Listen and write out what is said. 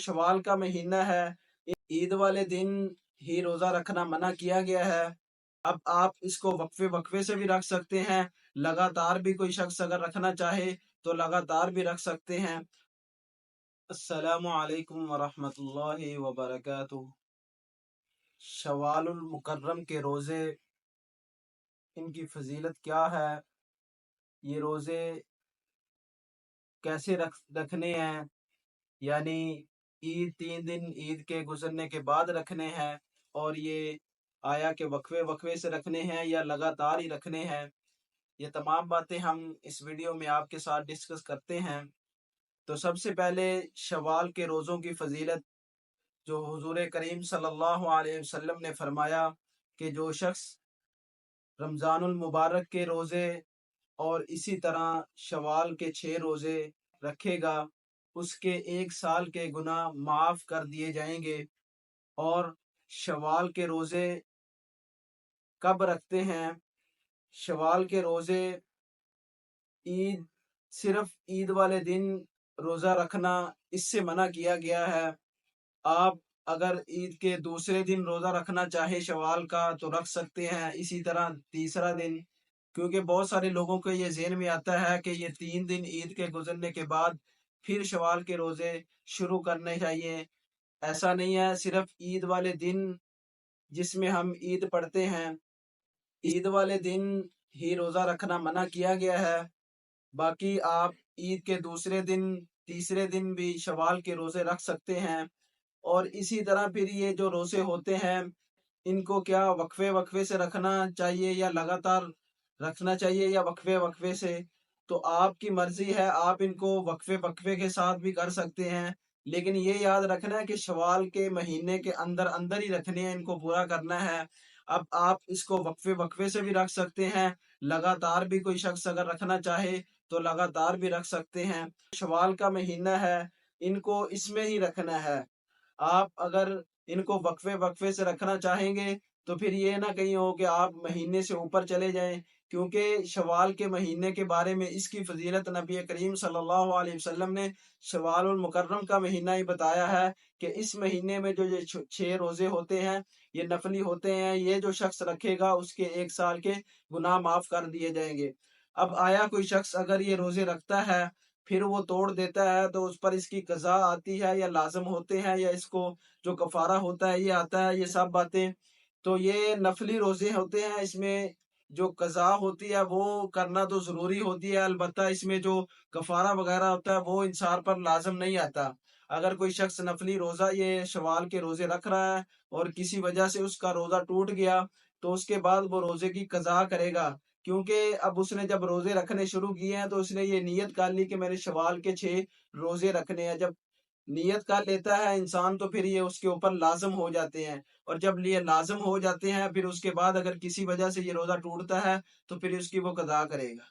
शवाल का महीना है, ईद वाले दिन ही रोजा रखना मना किया गया है। अब आप इसको वक्फे वक्फे से भी रख सकते हैं, लगातार भी कोई शख्स अगर रखना चाहे तो लगातार भी रख सकते हैं। अस्सलामु अलैकुम वरहमतुल्लाहि वबरकातुह। शवालुल मुकर्रम के रोज़े, इनकी फजीलत क्या है, ये रोज़े कैसे रखने हैं, यानी ईद 3 दिन ईद के गुजरने के बाद रखने हैं, और ये आया कि वक्फे वक्फे से रखने हैं या लगातार ही रखने हैं। ये तमाम बातें हम इस वीडियो में आपके साथ डिस्कस करते हैं। तो सबसे पहले शवाल के रोज़ों की फजीलत, जो हुजूर करीम सल्लल्लाहु अलैहि वसल्लम ने फरमाया कि जो शख्स रमज़ानुल मुबारक के रोज़े और इसी तरह शवाल के 6 रोज़े रखेगा, उसके 1 साल के गुनाह माफ़ कर दिए जाएंगे। और शवाल के रोज़े कब रखते हैं? शवाल के रोज़े ईद, सिर्फ ईद वाले दिन रोज़ा रखना इससे मना किया गया है। आप अगर ईद के दूसरे दिन रोज़ा रखना चाहे शवाल का तो रख सकते हैं, इसी तरह तीसरा दिन, क्योंकि बहुत सारे लोगों को ये ज़हन में आता है कि ये 3 दिन ईद के गुजरने के बाद फिर शवाल के रोज़े शुरू करने चाहिए। ऐसा नहीं है, सिर्फ ईद वाले दिन जिसमें हम ईद पढ़ते हैं, ईद वाले दिन ही रोज़ा रखना मना किया गया है। बाकी आप ईद के दूसरे दिन, तीसरे दिन भी शवाल के रोज़े रख सकते हैं। और इसी तरह फिर ये जो रोज़े होते हैं, इनको क्या वक्फे वक्फे से रखना चाहिए या लगातार रखना चाहिए या वक्फे वक्फे से, तो आपकी मर्जी है। आप इनको वक्फे वक्फे के साथ भी कर सकते हैं, लेकिन ये याद रखना है कि शवाल के महीने के अंदर अंदर ही रखने हैं, इनको पूरा करना है। अब आप इसको वक्फे वक्फे से भी रख सकते हैं, लगातार भी कोई शख्स अगर रखना चाहे तो लगातार भी रख सकते हैं। शवाल का महीना है, इनको इसमें ही रखना है। आप अगर इनको वक्फे वक्फे से रखना चाहेंगे तो फिर ये ना कहीं हो कि आप महीने से ऊपर चले जाएं, क्योंकि शवाल के महीने के बारे में इसकी फजीलत नबी करीम सल्लल्लाहु अलैहि वसल्लम ने शवालुल मुकर्रम का महीना ही बताया है कि इस महीने में जो ये 6 रोजे होते हैं, ये नफली होते हैं। ये जो शख्स रखेगा उसके 1 साल के गुनाह माफ कर दिए जाएंगे। अब आया कोई शख्स अगर ये रोजे रखता है फिर वो तोड़ देता है तो उस पर इसकी कज़ा आती है या लाज़िम होते हैं, या इसको जो कफ़ारा होता है ये आता है, ये सब बातें। तो ये नफली रोज़े होते हैं, इसमें जो कज़ा होती है वो करना तो ज़रूरी होती है, अलबत्ता इसमें जो कफ़ारा वगैरह होता है वो इंसान पर लाज़िम नहीं आता। अगर कोई शख्स नफली रोज़ा ये शवाल के रोज़े रख रहा है और किसी वजह से उसका रोज़ा टूट गया, तो उसके बाद वो रोज़े की कज़ा करेगा, क्योंकि अब उसने जब रोजे रखने शुरू किए हैं तो उसने ये नियत कर ली कि मैंने शवाल के 6 रोजे रखने हैं। जब नियत कर लेता है इंसान तो फिर ये उसके ऊपर लाजम हो जाते हैं, और जब ये लाजम हो जाते हैं फिर उसके बाद अगर किसी वजह से ये रोजा टूटता है तो फिर उसकी वो कज़ा करेगा।